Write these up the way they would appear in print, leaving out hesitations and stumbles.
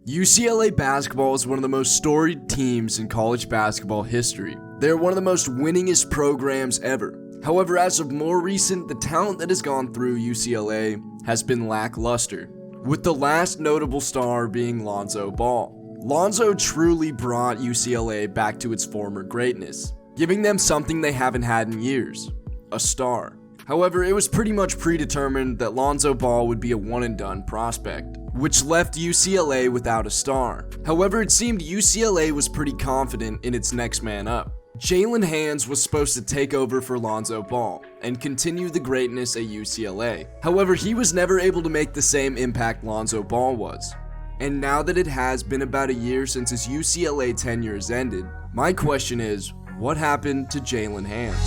UCLA basketball is one of the most storied teams in college basketball history. They are one of the most winningest programs ever. However, as of more recent, the talent that has gone through UCLA has been lackluster, with the last notable star being Lonzo Ball. Lonzo truly brought UCLA back to its former greatness, giving them something they haven't had in years, a star. However, it was pretty much predetermined that Lonzo Ball would be a one-and-done prospect, which left UCLA without a star. However, it seemed UCLA was pretty confident in its next man up. Jalen Hands was supposed to take over for Lonzo Ball and continue the greatness at UCLA. However, he was never able to make the same impact Lonzo Ball was. And now that it has been about a year since his UCLA tenure has ended, my question is, what happened to Jalen Hands?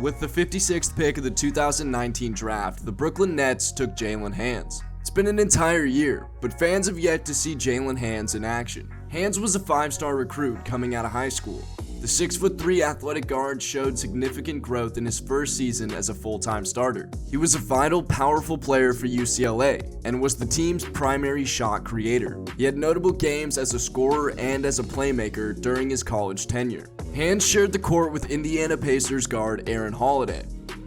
With the 56th pick of the 2019 draft, the Brooklyn Nets took Jalen Hands. It's been an entire year, but fans have yet to see Jalen Hands in action. Hands was a 5-star recruit coming out of high school. The 6'3" athletic guard showed significant growth in his first season as a full-time starter. He was a vital, powerful player for UCLA and was the team's primary shot creator. He had notable games as a scorer and as a playmaker during his college tenure. Hands shared the court with Indiana Pacers guard Aaron Holiday,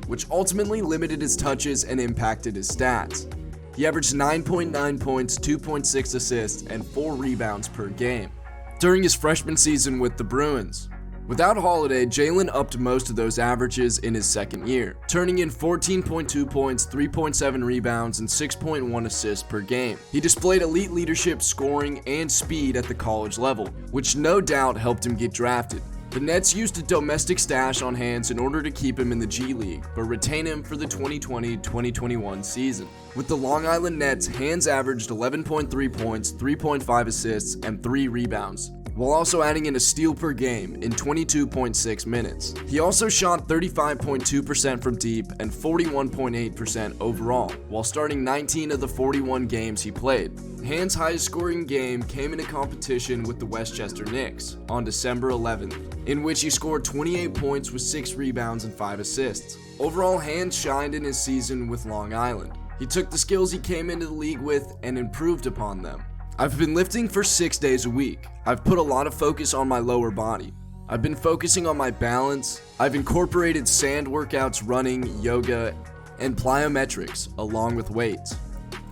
which ultimately limited his touches and impacted his stats. He averaged 9.9 points, 2.6 assists, and 4 rebounds per game during his freshman season with the Bruins. Without Holiday, Jalen upped most of those averages in his second year, turning in 14.2 points, 3.7 rebounds, and 6.1 assists per game. He displayed elite leadership, scoring, and speed at the college level, which no doubt helped him get drafted. The Nets used a domestic stash on Hands in order to keep him in the G League, but retain him for the 2020-2021 season. With the Long Island Nets, Hands averaged 11.3 points, 3.5 assists, and 3 rebounds, while also adding in a steal per game in 22.6 minutes. He also shot 35.2% from deep and 41.8% overall, while starting 19 of the 41 games he played. Hands' highest scoring game came in a competition with the Westchester Knicks on December 11th, in which he scored 28 points with 6 rebounds and 5 assists. Overall, Hands shined in his season with Long Island. He took the skills he came into the league with and improved upon them. I've been lifting for 6 days a week. I've put a lot of focus on my lower body. I've been focusing on my balance. I've incorporated sand workouts, running, yoga, and plyometrics along with weights.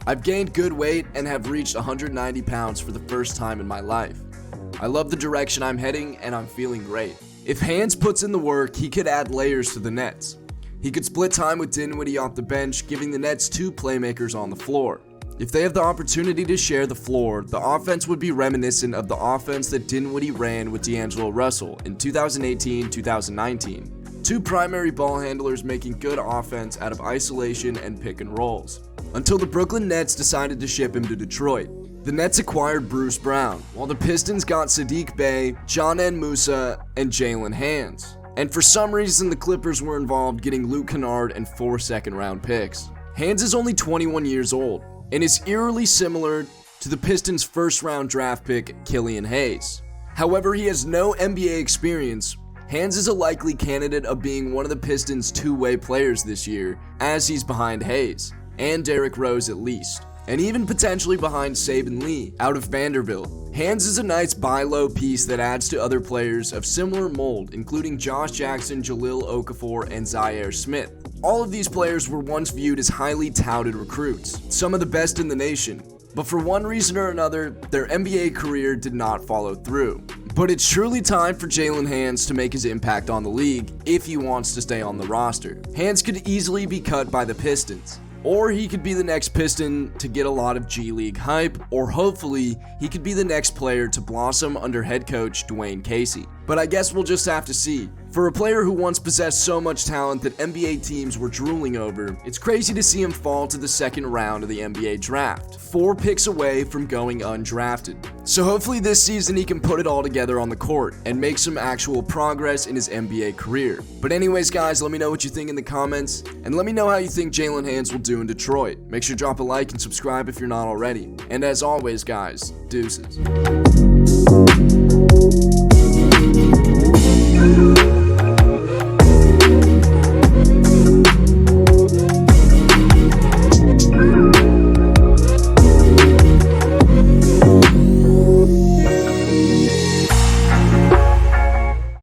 I've gained good weight and have reached 190 pounds for the first time in my life. I love the direction I'm heading and I'm feeling great. If Hands puts in the work, he could add layers to the Nets. He could split time with Dinwiddie off the bench, giving the Nets 2 playmakers on the floor. If they have the opportunity to share the floor, the offense would be reminiscent of the offense that Dinwiddie ran with D'Angelo Russell in 2018-2019. 2 primary ball handlers making good offense out of isolation and pick and rolls. Until the Brooklyn Nets decided to ship him to Detroit. The Nets acquired Bruce Brown, while the Pistons got Sadiq Bey, John N. Musa, and Jalen Hands. And for some reason, the Clippers were involved, getting Luke Kennard and 4 second-round picks. Hands is only 21 years old, and is eerily similar to the Pistons' first-round draft pick, Killian Hayes. However, he has no NBA experience. Hands is a likely candidate of being one of the Pistons' two-way players this year, as he's behind Hayes, and Derrick Rose at least, and even potentially behind Saben Lee out of Vanderbilt. Hands is a nice buy low piece that adds to other players of similar mold, including Josh Jackson, Jahlil Okafor, and Zaire Smith. All of these players were once viewed as highly touted recruits, some of the best in the nation, but for one reason or another, their NBA career did not follow through. But it's surely time for Jalen Hands to make his impact on the league if he wants to stay on the roster. Hands could easily be cut by the Pistons, or he could be the next Piston to get a lot of G League hype, or hopefully he could be the next player to blossom under head coach Dwayne Casey. but I guess we'll just have to see. For a player who once possessed so much talent that NBA teams were drooling over, it's crazy to see him fall to the second round of the NBA draft, 4 picks away from going undrafted. So hopefully this season he can put it all together on the court and make some actual progress in his NBA career. But anyways guys, let me know what you think in the comments, and let me know how you think Jalen Hands will do in Detroit. Make sure to drop a like and subscribe if you're not already. And as always guys, deuces.